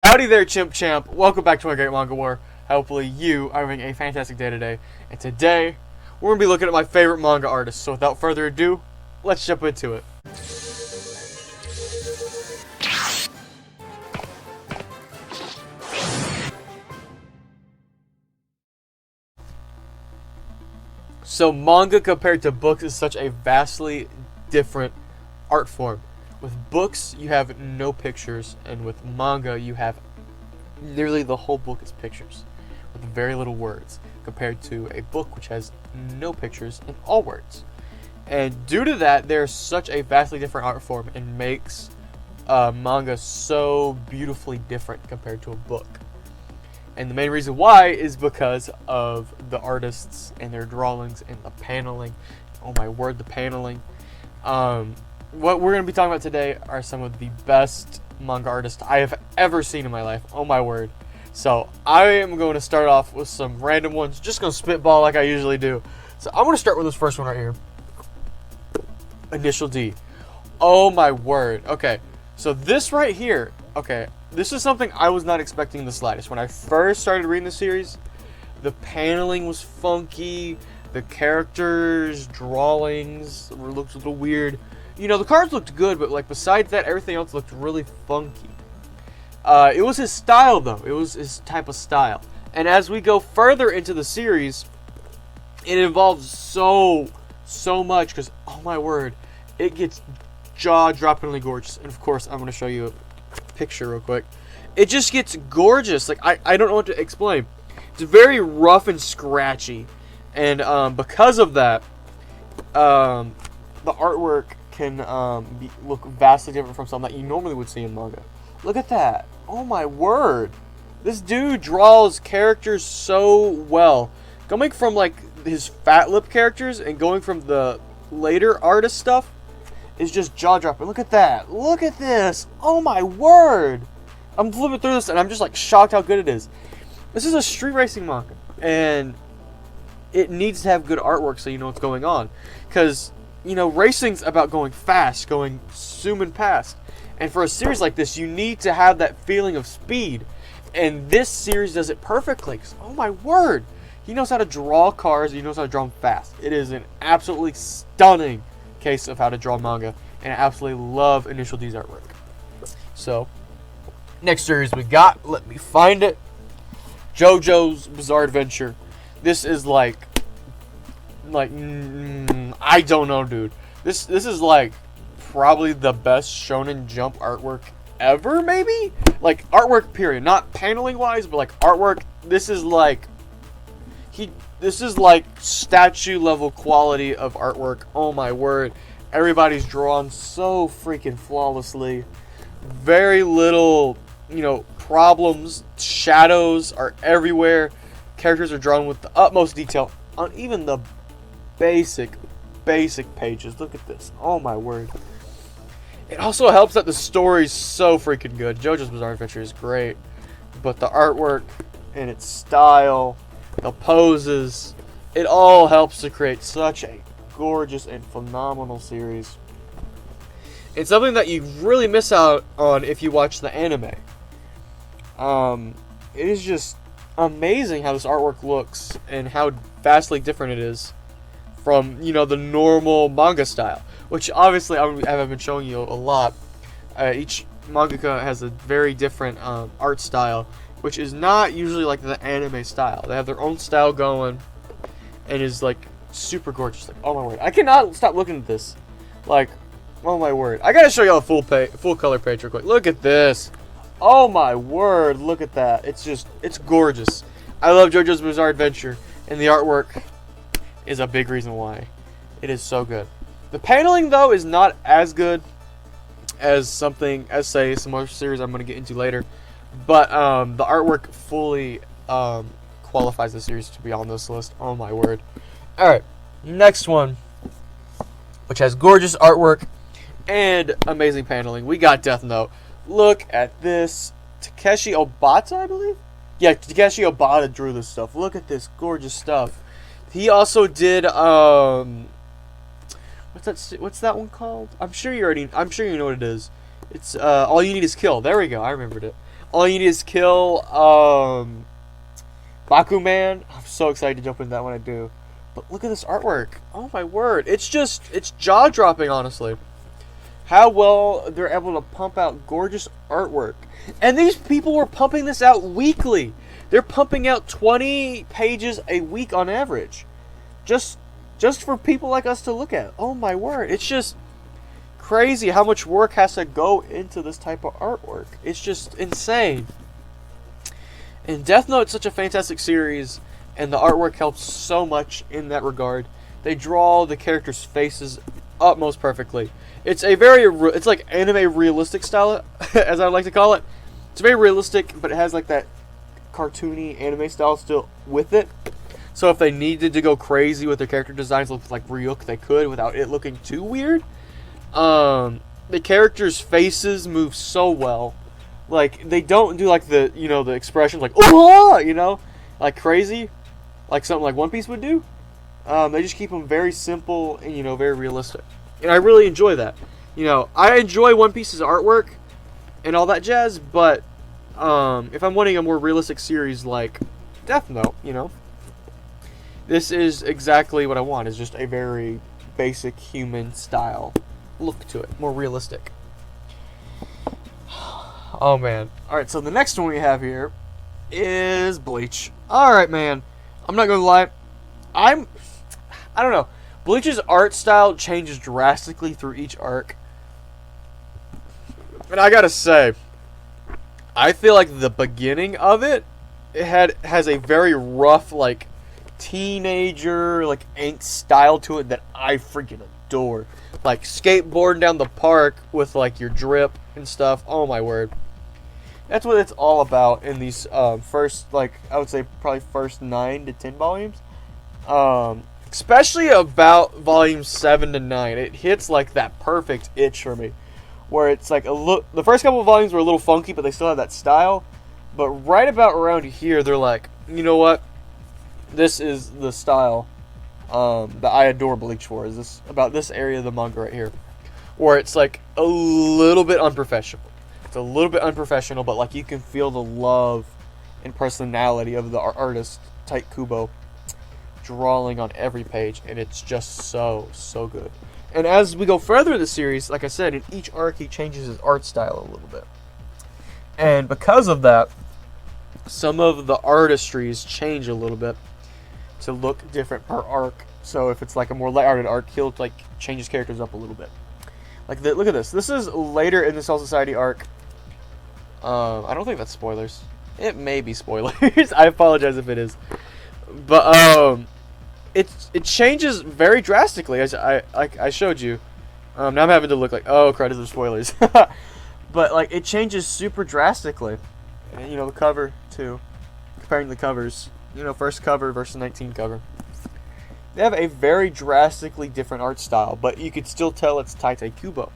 Howdy there, Chimp Champ. Welcome back to my great manga war. Hopefully you are having a fantastic day today. And today, we're going to be looking at my favorite manga artists. So without further ado, let's jump into it. So manga compared to books is such a vastly different art form. With books, you have no pictures, and with manga, you have nearly the whole book is pictures, with very little words, compared to a book which has no pictures and all words. And due to that, there's such a vastly different art form, and makes manga so beautifully different compared to a book. And the main reason why is because of the artists and their drawings and the paneling. Oh my word, the paneling. What we're going to be talking about today are some of the best manga artists I have ever seen in my life. Oh my word. So I am going to start off with some random ones. Just going to spitball like I usually do. So I'm going to start with this first one right here. Initial D. Oh my word. Okay. So this right here. Okay. This is something I was not expecting the slightest. When I first started reading the series, the paneling was funky. The characters' drawings looked a little weird. You know, the cards looked good, but like besides that, everything else looked really funky. It was his style, though. It was his type of style. And as we go further into the series, it involves so much. Because, oh my word, it gets jaw-droppingly gorgeous. And of course, I'm going to show you a picture real quick. It just gets gorgeous. Like, I don't know what to explain. It's very rough and scratchy. And because of that, the artwork can look vastly different from something that you normally would see in manga. Look at that. Oh my word. This dude draws characters so well. Going from like his fat lip characters and going from the later artist stuff is just jaw-dropping. Look at that. Look at this. Oh my word. I'm flipping through this and I'm just like shocked how good it is. This is a street racing manga. And it needs to have good artwork so you know what's going on. Because, you know, racing's about going fast, going zooming past. And for a series like this, you need to have that feeling of speed. And this series does it perfectly. Oh my word. He knows how to draw cars. He knows how to draw them fast. It is an absolutely stunning case of how to draw manga. And I absolutely love Initial D's artwork. So, next series we got, let me find it. JoJo's Bizarre Adventure. This is like I don't know, dude. This is like probably the best Shonen Jump artwork ever, maybe? Like artwork period, not paneling wise, but like artwork. This is like statue level quality of artwork. Oh my word. Everybody's drawn so freaking flawlessly. Very little, you know, problems. Shadows are everywhere. Characters are drawn with the utmost detail on even the basic pages. Look at this. Oh my word. It also helps that the story's so freaking good. JoJo's Bizarre Adventure is great. But the artwork and its style, the poses, it all helps to create such a gorgeous and phenomenal series. It's something that you really miss out on if you watch the anime. It is just amazing how this artwork looks and how vastly different it is from, you know, the normal manga style, which obviously I have been showing you a lot. Each mangaka has a very different art style, which is not usually like the anime style. They have their own style going and is like super gorgeous. Like, oh my word, I cannot stop looking at this. Like, oh my word, I gotta show y'all a full color page real quick. Look at this. Oh my word, look at that. It's gorgeous. I love JoJo's Bizarre Adventure, and the artwork is a big reason why. It is so good. The paneling, though, is not as good as say, some other series I'm going to get into later. But the artwork fully qualifies the series to be on this list. Oh my word. Alright, next one, which has gorgeous artwork and amazing paneling. We got Death Note. Look at this. Takeshi Obata, I believe? Yeah, Takeshi Obata drew this stuff. Look at this gorgeous stuff. He also did what's that one called? I'm sure you know what it is. It's All You Need Is Kill. There we go. I remembered it. All you need is kill Bakuman. I'm so excited to jump into that when I do. But look at this artwork. Oh my word. It's jaw-dropping, honestly. How well they're able to pump out gorgeous artwork. And these people were pumping this out weekly. They're pumping out 20 pages a week on average. Just for people like us to look at. Oh my word. It's just crazy how much work has to go into this type of artwork. It's just insane. And Death Note is such a fantastic series, and the artwork helps so much in that regard. They draw the characters' faces utmost perfectly. It's it's like anime realistic style, as I like to call it. It's very realistic, but it has like that cartoony anime style still with it. So if they needed to go crazy with their character designs, look like Ryuk, they could without it looking too weird. The characters' faces move so well. Like, they don't do like the expressions like oh, like crazy, like something like One Piece would do. They just keep them very simple and very realistic. And I really enjoy that. I enjoy One Piece's artwork and all that jazz, but if I'm wanting a more realistic series like Death Note, this is exactly what I want. It's just a very basic human style look to it, more realistic. Oh man. Alright, so the next one we have here is Bleach. Alright, man. I'm not gonna lie. I don't know. Bleach's art style changes drastically through each arc. And I gotta say, I feel like the beginning of it has a very rough, like, teenager, like, angst style to it that I freaking adore. Like, skateboarding down the park with, like, your drip and stuff. Oh, my word. That's what it's all about in these first, like, I would say probably first 9 to 10 volumes. Especially about volumes 7 to 9. It hits, like, that perfect itch for me. Where it's, like, the first couple of volumes were a little funky, but they still have that style. But right about around here, they're like, you know what? This is the style that I adore Bleach for. Is this about this area of the manga right here, where it's like a little bit unprofessional. It's a little bit unprofessional, but like you can feel the love and personality of the artist Tite Kubo drawing on every page, and it's just so good. And as we go further in the series, like I said, in each arc he changes his art style a little bit, and because of that, some of the artistries change a little bit to look different per arc. So if it's like a more light-hearted arc, he'll like change his characters up a little bit. Like look at this. This is later in the Cell Society arc. I don't think that's spoilers. It may be spoilers. I apologize if it is. But it changes very drastically, as I showed you. Now I'm having to look like, oh crap, these are spoilers. But like it changes super drastically. And the cover too. Comparing the covers. First cover versus 19 cover. They have a very drastically different art style, but you could still tell it's Tite Kubo,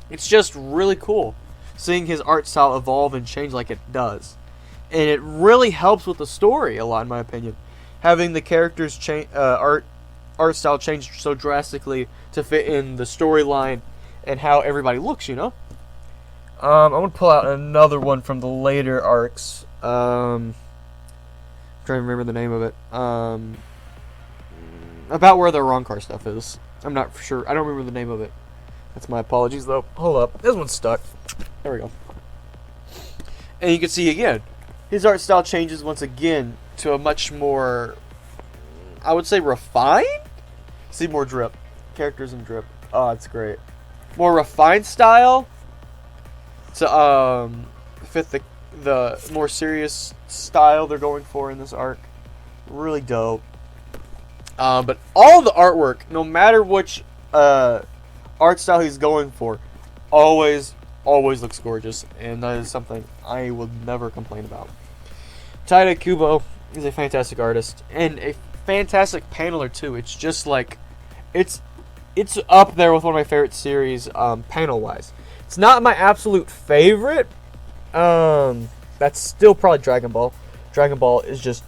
It's just really cool seeing his art style evolve and change like it does. And it really helps with the story a lot, in my opinion. Having the characters' art style change so drastically to fit in the storyline and how everybody looks, I'm going to pull out another one from the later arcs. I'm trying to remember the name of it. About where the Roncar stuff is. I'm not sure. I don't remember the name of it. That's my apologies, though. Hold up. This one's stuck. There we go. And you can see again, his art style changes once again to a much more, I would say, refined? See more drip. Characters and drip. Oh, that's great. More refined style to fit the more serious style they're going for in this arc. Really dope. But all the artwork, no matter which art style he's going for, always looks gorgeous, and that is something I will never complain about. Tite Kubo is a fantastic artist and a fantastic paneler too. It's just like it's up there with one of my favorite series, panel wise. It's not my absolute favorite. That's still probably Dragon Ball. Dragon Ball is just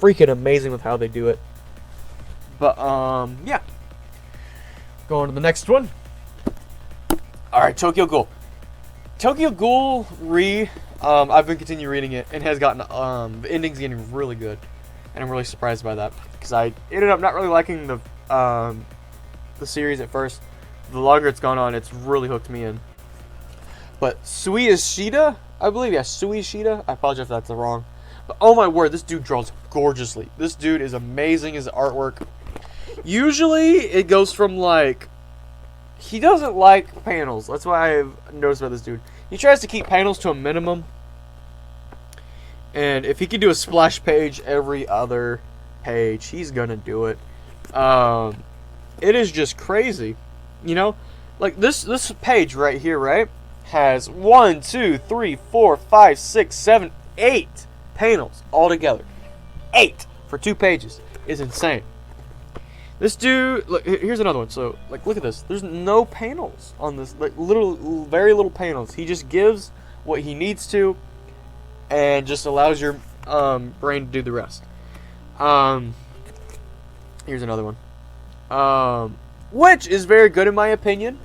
freaking amazing with how they do it. But yeah. Going to the next one. All right, Tokyo Ghoul. Tokyo Ghoul I've been continuing reading it and has gotten the ending's getting really good, and I'm really surprised by that because I ended up not really liking the series at first. The longer it's gone on, it's really hooked me in. But Suishida, I believe, yeah, Suishida. I apologize if that's wrong, but oh my word, this dude draws gorgeously. This dude is amazing. His artwork. Usually, it goes from like. He doesn't like panels. That's why I've noticed about this dude. He tries to keep panels to a minimum. And if he can do a splash page every other page, he's gonna do it. It is just crazy. You know? Like this page right here, right? Has 1, 2, 3, 4, 5, 6, 7, 8 panels all together. 8 for 2 pages is insane. This dude, look, here's another one. So, like, look at this. There's no panels on this. Like, very little panels. He just gives what he needs to, and just allows your brain to do the rest. Here's another one. Which is very good in my opinion.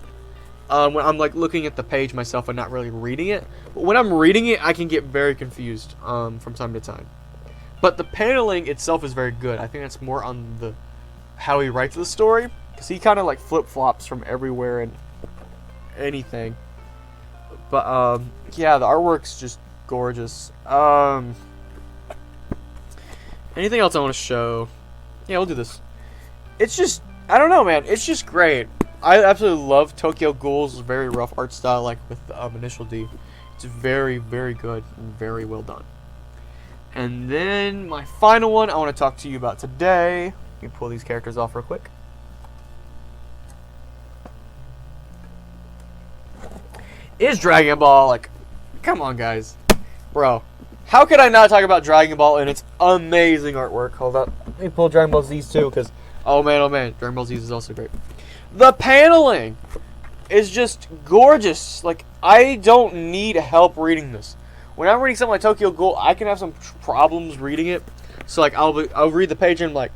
When I'm like looking at the page myself and not really reading it. But when I'm reading it, I can get very confused from time to time. But the paneling itself is very good. I think that's more on the how he writes the story, because he kind of like flip-flops from everywhere and anything. But yeah, the artwork's just gorgeous. Anything else I want to show? Yeah, we'll do this. It's just, I don't know, man, it's just great. I absolutely love Tokyo Ghoul's very rough art style, like with Initial D. It's very, very good and very well done. And then my final one I want to talk to you about today. Let me pull these characters off real quick. Is Dragon Ball. Like, come on, guys. Bro, how could I not talk about Dragon Ball and its amazing artwork? Hold up. Let me pull Dragon Ball Z's too, because, oh man, Dragon Ball Z is also great. The paneling is just gorgeous. Like, I don't need help reading this. When I'm reading something like Tokyo Ghoul, I can have some problems reading it. So, like, I'll read the page and I'm like,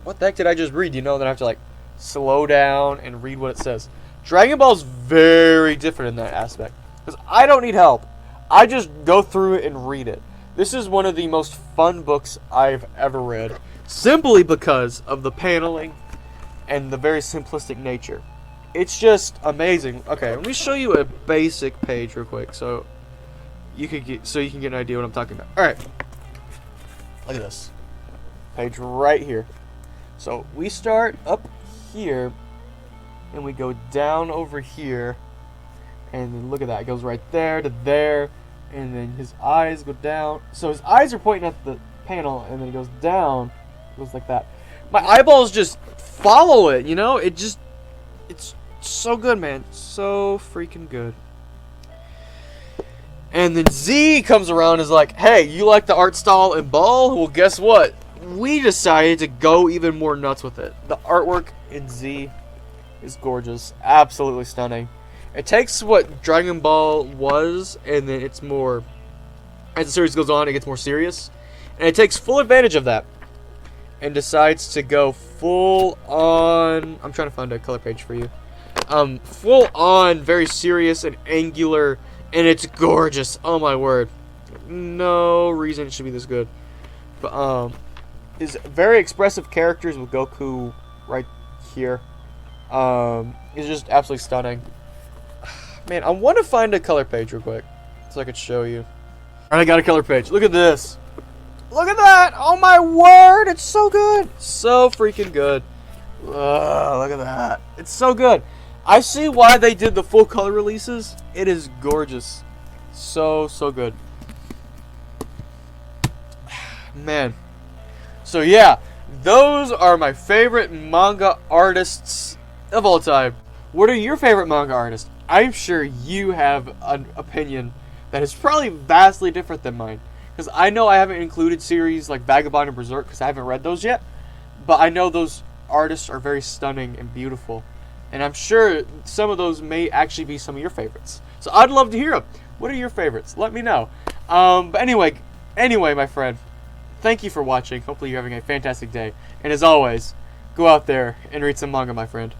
what the heck did I just read? You know, then I have to like slow down and read what it says. Dragon Ball is very different in that aspect, because I don't need help. I just go through it and read it. This is one of the most fun books I've ever read, simply because of the paneling and the very simplistic nature. It's just amazing. Okay, let me show you a basic page real quick, so you can get an idea what I'm talking about. All right, look at this page right here. So we start up here, and we go down over here, and then look at that. It goes right there to there, and then his eyes go down. So his eyes are pointing at the panel, and then it goes down. It goes like that. My eyeballs just follow it, you know? It's so good, man. So freaking good. And then Z comes around and is like, hey, you like the art style in Ball? Well, guess what? We decided to go even more nuts with it. The artwork in Z is gorgeous. Absolutely stunning. It takes what Dragon Ball was, and then it's more, as the series goes on, it gets more serious. And it takes full advantage of that. And decides to go full on, I'm trying to find a color page for you. Full on, very serious and angular, and it's gorgeous. Oh my word. No reason it should be this good. But, is very expressive characters with Goku right here. It's just absolutely stunning. Man, I want to find a color page real quick so I could show you. Alright, I got a color page. Look at this. Look at that. Oh my word. It's so good. So freaking good. Look at that. It's so good. I see why they did the full color releases. It is gorgeous. So good. Man. So yeah, those are my favorite manga artists of all time. What are your favorite manga artists? I'm sure you have an opinion that is probably vastly different than mine. Because I know I haven't included series like Vagabond and Berserk because I haven't read those yet. But I know those artists are very stunning and beautiful. And I'm sure some of those may actually be some of your favorites. So I'd love to hear them. What are your favorites? Let me know. But anyway, my friend. Thank you for watching. Hopefully you're having a fantastic day. And as always, go out there and read some manga, my friend.